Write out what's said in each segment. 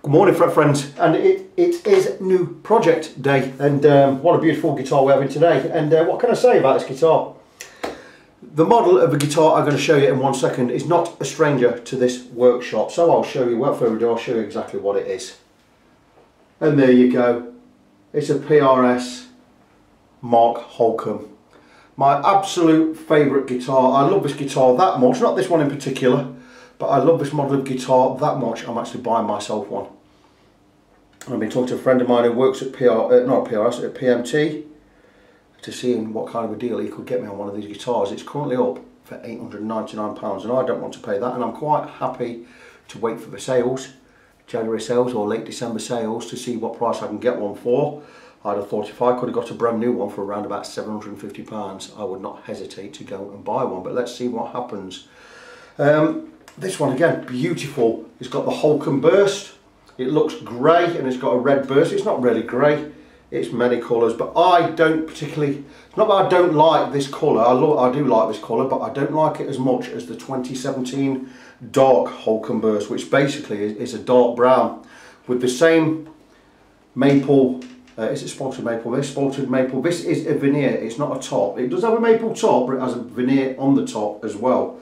Good morning, friends, and it is new project day, and what a beautiful guitar we're having today. And what can I say about this guitar? The model of the guitar I'm going to show you in 1 second is not a stranger to this workshop, so I'll show you, without further ado, I'll show you exactly what it is. And there you go, it's a PRS Mark Holcomb. My absolute favourite guitar. I love this guitar that much, not this one in particular, but I love this model of guitar that much I'm actually buying myself one. And I've been talking to a friend of mine who works at PRS, at PMT, to see what kind of a deal he could get me on one of these guitars. It's currently up for £899 and I don't want to pay that, and I'm quite happy to wait for the sales, January sales or late December sales, to see what price I can get one for. I'd have thought if I could have got a brand new one for around about £750, I would not hesitate to go and buy one, but let's see what happens. This one again, beautiful. It's got the Holcomb burst. It looks grey and it's got a red burst. It's not really grey, it's many colours, but I don't particularly, it's not that I don't like this colour, I do like this colour, but I don't like it as much as the 2017 dark Holcomb burst, which basically is a dark brown with the same maple. Is it spalted maple? This spalted maple. This is a veneer, it's not a top. It does have a maple top, but it has a veneer on the top as well.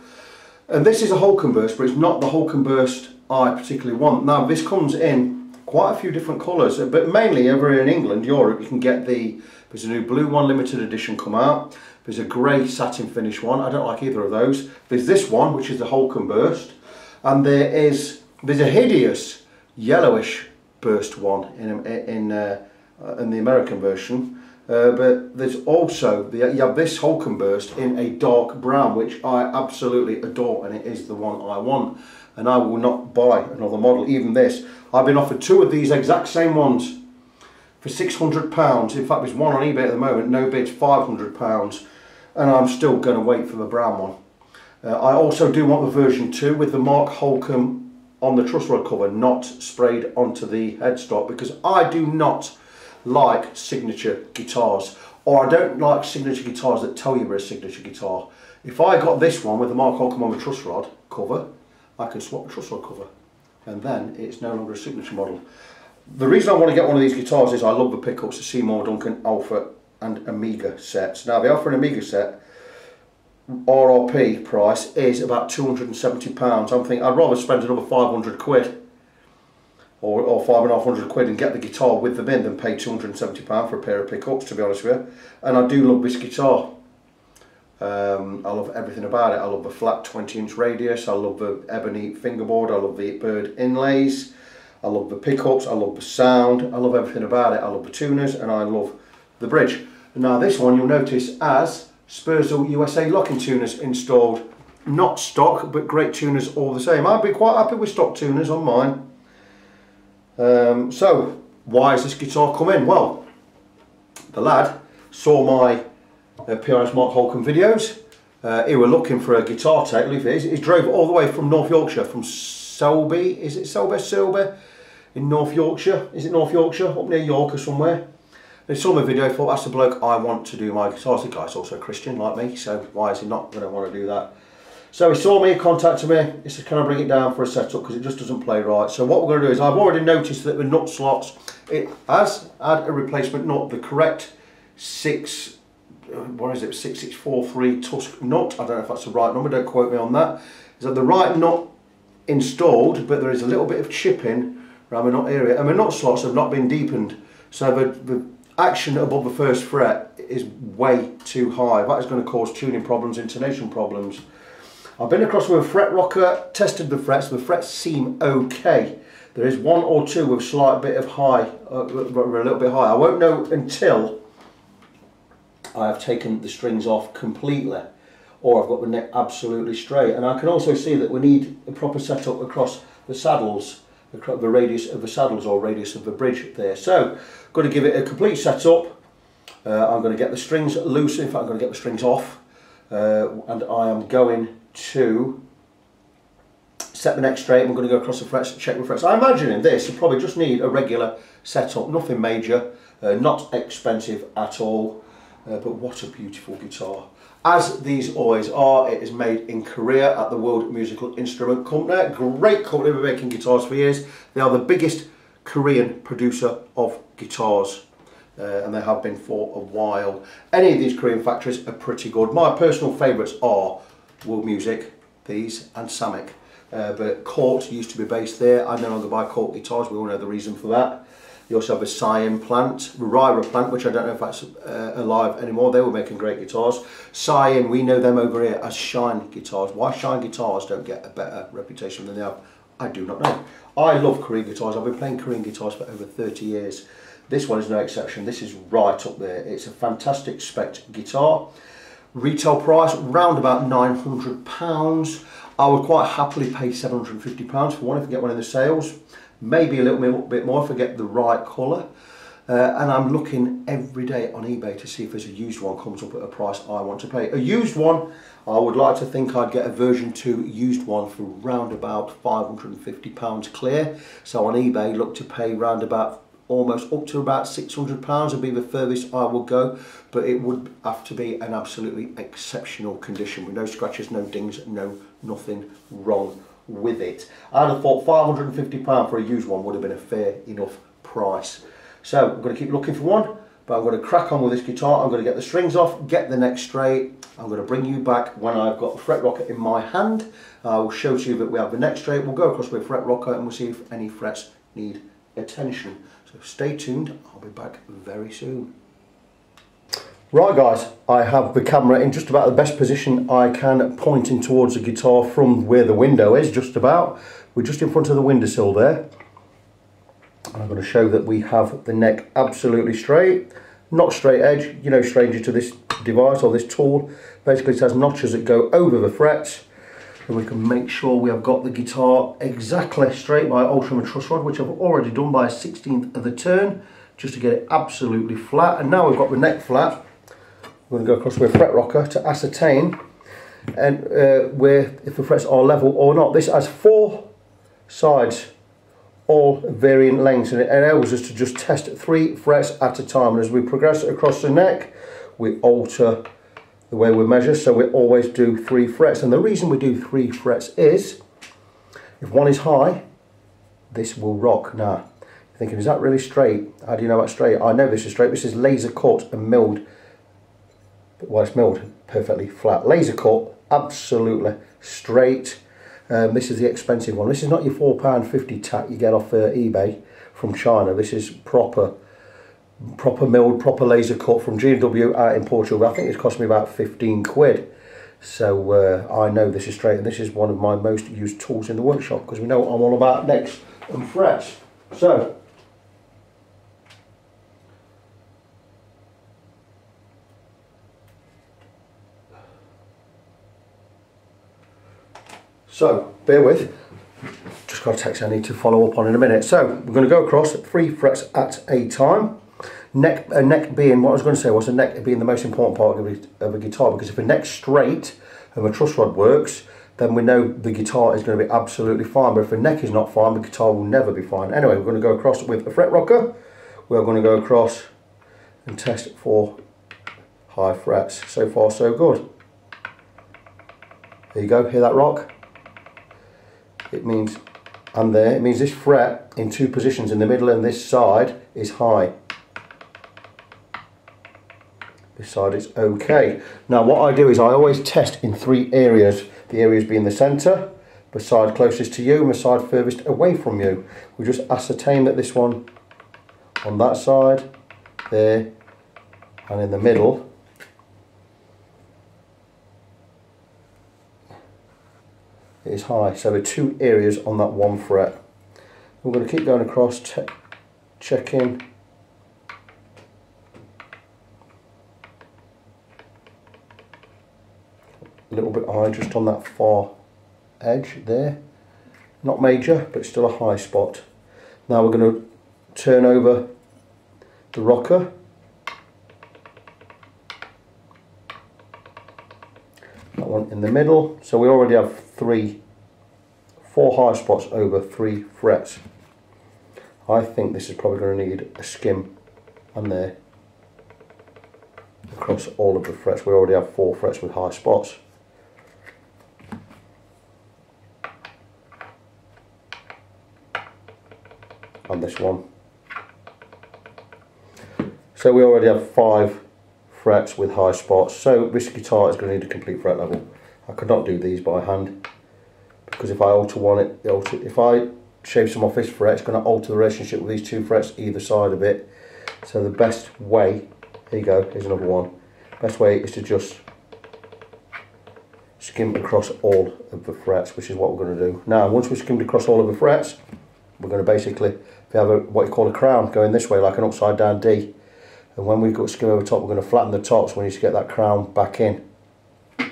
And this is a Holcomb burst, but it's not the Holcomb burst I particularly want. Now this comes in quite a few different colours, but mainly over in England, Europe, you can get there's a new blue one, limited edition come out. There's a grey satin finish one, I don't like either of those. There's this one, which is the Holcomb burst, and there's a hideous yellowish burst one in the American version. But there's also you have this Holcomb burst in a dark brown, which I absolutely adore, and it is the one I want, and I will not buy another model. Even this, I've been offered two of these exact same ones for £600. In fact, there's one on eBay at the moment, no bid's £500, and I'm still going to wait for the brown one. I also do want the version 2 with the Mark Holcomb on the truss rod cover, not sprayed onto the headstock, because I do not like signature guitars, or I don't like signature guitars that tell you they're a signature guitar. If I got this one with the Mark Holcomb on the truss rod cover, I can swap the truss rod cover, and then it's no longer a signature model. The reason I want to get one of these guitars is I love the pickups, the Seymour Duncan Alpha and Amiga sets. Now the Alpha and Amiga set RRP price is about £270. I'm thinking I'd rather spend another 500 quid or £550 and get the guitar with them in than pay £270 for a pair of pickups, to be honest with you. And I do love this guitar. I love everything about it. I love the flat 20-inch radius, I love the ebony fingerboard, I love the bird inlays, I love the pickups, I love the sound, I love everything about it. I love the tuners and I love the bridge. And now this one you'll notice has Spurzl USA locking tuners installed. Not stock, but great tuners all the same. I'd be quite happy with stock tuners on mine. So why has this guitar come in? Well, the lad saw my PRS Mark Holcomb videos. He were looking for a guitar tech. He drove all the way from North Yorkshire, from Selby, is it Selby in North Yorkshire? Is it North Yorkshire? Up near York or somewhere. He saw my video, thought that's the bloke I want to do my guitars. The guy's also a Christian like me, so why is he not going to want to do that? So he saw me, contacted me, he said, can I bring it down for a setup because it just doesn't play right. So what we're going to do is, I've already noticed that the nut slots, it has had a replacement nut, the correct 6643 Tusk nut. I don't know if that's the right number, don't quote me on that. Is that the right nut installed, but there is a little bit of chipping around the nut area, and the nut slots have not been deepened. So the action above the first fret is way too high. That is going to cause tuning problems, intonation problems. I've been across with a fret rocker, tested the frets seem okay. There is one or two with a slight bit of high, a little bit high. I won't know until I have taken the strings off completely, or I've got the neck absolutely straight. And I can also see that we need a proper setup across the saddles, the radius of the saddles or radius of the bridge there. So, I'm going to give it a complete setup. I'm going to get the strings loose, in fact I'm going to get the strings off, and I am going to set the neck straight. I'm going to go across the frets, check the frets. I imagine in this you probably just need a regular setup, nothing major, not expensive at all, but what a beautiful guitar. As these always are, it is made in Korea at the World Musical Instrument Company. Great company, been making guitars for years. They are the biggest Korean producer of guitars, and they have been for a while. Any of these Korean factories are pretty good. My personal favourites are World Music, these, and Samick. But Court used to be based there. I no longer buy Court guitars, we all know the reason for that. You also have a Cyan plant, Rira plant, which I don't know if that's alive anymore. They were making great guitars. Cyan, we know them over here as Shine guitars. Why Shine guitars don't get a better reputation than they have, I do not know. I love Korean guitars. I've been playing Korean guitars for over 30 years. This one is no exception. This is right up there. It's a fantastic spec guitar. Retail price round about £900. I would quite happily pay £750 for one if I get one in the sales. Maybe a little bit more if I get the right colour. And I'm looking every day on eBay to see if there's a used one comes up at a price I want to pay. A used one, I would like to think I'd get a version 2 used one for round about £550 clear. So on eBay, look to pay round about almost up to about £600 would be the furthest I would go, but it would have to be an absolutely exceptional condition with no scratches, no dings, nothing wrong with it. I'd have thought £550 for a used one would have been a fair enough price. So I'm going to keep looking for one, but I'm going to crack on with this guitar. I'm going to get the strings off, get the neck straight. I'm going to bring you back when I've got the fret rocker in my hand. I will show to you that we have the neck straight. We'll go across with a fret rocker and we'll see if any frets need attention. So stay tuned, I'll be back very soon. Right guys, I have the camera in just about the best position I can, pointing towards the guitar from where the window is, just about. We're just in front of the windowsill there. I'm going to show that we have the neck absolutely straight, not straight edge. You know, stranger to this device or this tool, basically it has notches that go over the frets. And we can make sure we have got the guitar exactly straight by Holcomb and truss rod, which I've already done by a 16th of the turn, just to get it absolutely flat. And now we've got the neck flat, we're going to go across with a fret rocker to ascertain and where if the frets are level or not. This has 4 sides, all varying lengths, and it enables us to just test 3 frets at a time. And as we progress across the neck, we alter the way we measure, so we always do 3 frets. And the reason we do 3 frets is, if one is high, this will rock. Now, you're thinking, is that really straight? How do you know that's straight? I know this is straight. This is laser cut and milled. Well, it's milled perfectly flat. Laser cut, absolutely straight. This is the expensive one. This is not your £4.50 tack you get off eBay from China. This is proper milled, proper laser cut from G&W out in Portugal. I think it's cost me about 15 quid. So I know this is straight, and this is one of my most used tools in the workshop because we know what I'm all about necks and frets. So bear with, just got a text I need to follow up on in a minute. So we're going to go across 3 frets at a time. Neck being, what I was going to say was the neck being the most important part of a guitar, because if the neck's straight and the truss rod works, then we know the guitar is going to be absolutely fine. But if the neck is not fine, the guitar will never be fine. Anyway, we're going to go across with a fret rocker. We're going to go across and test for high frets. So far so good. There you go, hear that rock? It means, and there, it means this fret in 2 positions in the middle and this side is high. This side is okay. Now what I do is I always test in 3 areas. The areas being the centre, the side closest to you and the side furthest away from you. We just ascertain that this one on that side, there, and in the middle is high. So there are 2 areas on that 1 fret. We're going to keep going across, checking. A little bit high just on that far edge there. Not major, but still a high spot. Now we're going to turn over the rocker. That one in the middle. So we already have 4 high spots over 3 frets. I think this is probably going to need a skim on there across all of the frets. We already have 4 frets with high spots. on this one. So we already have 5 frets with high spots, so this guitar is going to need a complete fret level. I could not do these by hand, because if I alter one, if I shave some off this fret, it's going to alter the relationship with these 2 frets either side of it. So the best way, here you go, here's another one. Best way is to just skim across all of the frets, which is what we're going to do. Now, once we've skimmed across all of the frets, we're going to basically, if we have what you call a crown going this way, like an upside down D, and when we've got skim over top, we're going to flatten the tops. We need to get that crown back in. So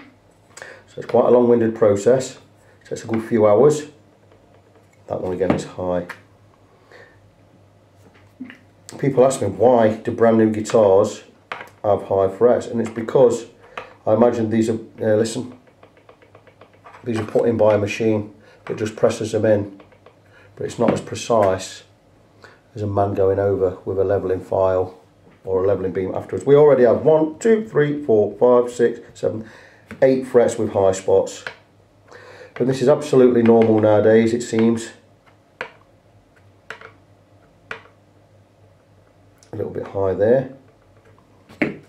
it's quite a long-winded process. It takes a good few hours. That one again is high. People ask me, why do brand new guitars have high frets? And it's because I imagine these are, listen, these are put in by a machine that just presses them in, but it's not as precise as a man going over with a leveling file or a leveling beam afterwards. We already have 1, 2, 3, 4, 5, 6, 7, 8 frets with high spots. But this is absolutely normal nowadays, it seems. A little bit high there. You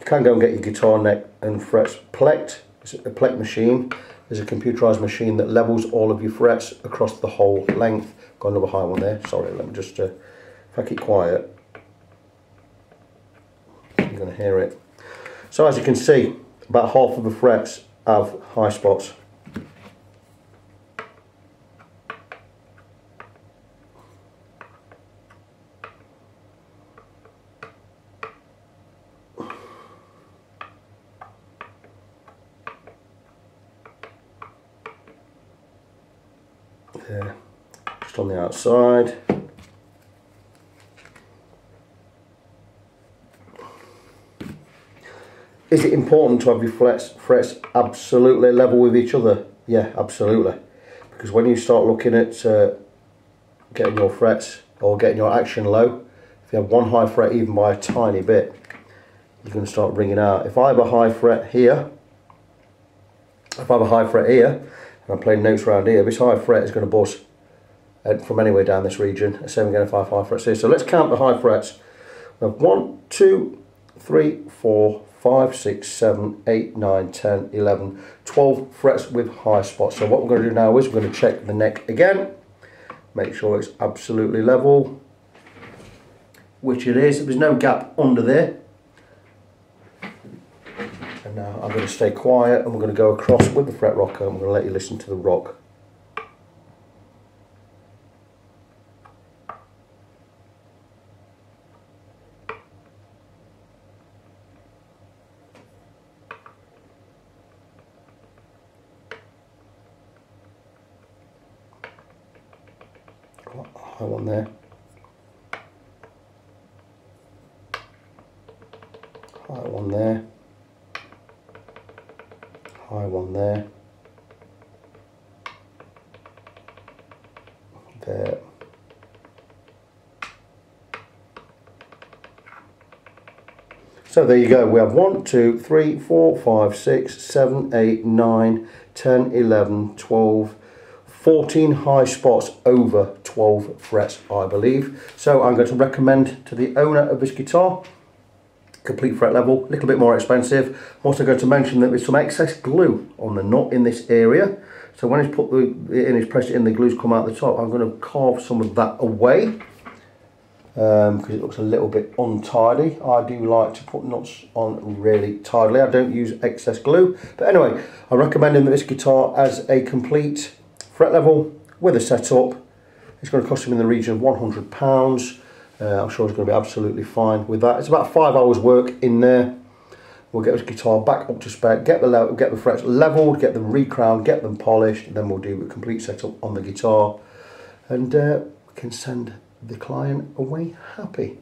can go and get your guitar neck and frets plecked. It's a pleck machine. There's a computerized machine that levels all of your frets across the whole length. Got another high one there. Sorry, let me just, if I keep quiet, you're going to hear it. So as you can see, about half of the frets have high spots. There, just on the outside. Is it important to have your frets absolutely level with each other? Yeah, absolutely. Because when you start looking at getting your frets or getting your action low, if you have one high fret even by a tiny bit, you're going to start ringing out. If I have a high fret here, and I'm playing notes around here, this high fret is going to buzz from anywhere down this region. Same again if I have high frets here. So let's count the high frets. We have 1, 2, 3, 4, 5, 6, 7, 8, 9, 10, 11, 12 frets with high spots. So what we're going to do now is we're going to check the neck again. Make sure it's absolutely level, which it is. There's no gap under there. And now I'm going to stay quiet and we're going to go across with the fret rocker and we're going to let you listen to the rock. High one there. High one there. High one there. There. So there you go. We have 1, 2, 3, 4, 5, 6, 7, 8, 9, 10, 11, 12, 14 high spots over 12 frets, I believe. So I'm going to recommend to the owner of this guitar, complete fret level, a little bit more expensive. I'm also going to mention that there's some excess glue on the nut in this area. So when he's put it in, he's pressed it in, the glue's come out the top. I'm going to carve some of that away because it looks a little bit untidy. I do like to put nuts on really tidily. I don't use excess glue. But anyway, I'm recommending that this guitar as a complete fret level with a setup. It's going to cost him in the region of £100. I'm sure he's going to be absolutely fine with that. It's about 5 hours work in there. We'll get his guitar back up to spec, get the frets leveled, get them recrowned, get them polished, and then we'll do a complete setup on the guitar, and we can send the client away happy.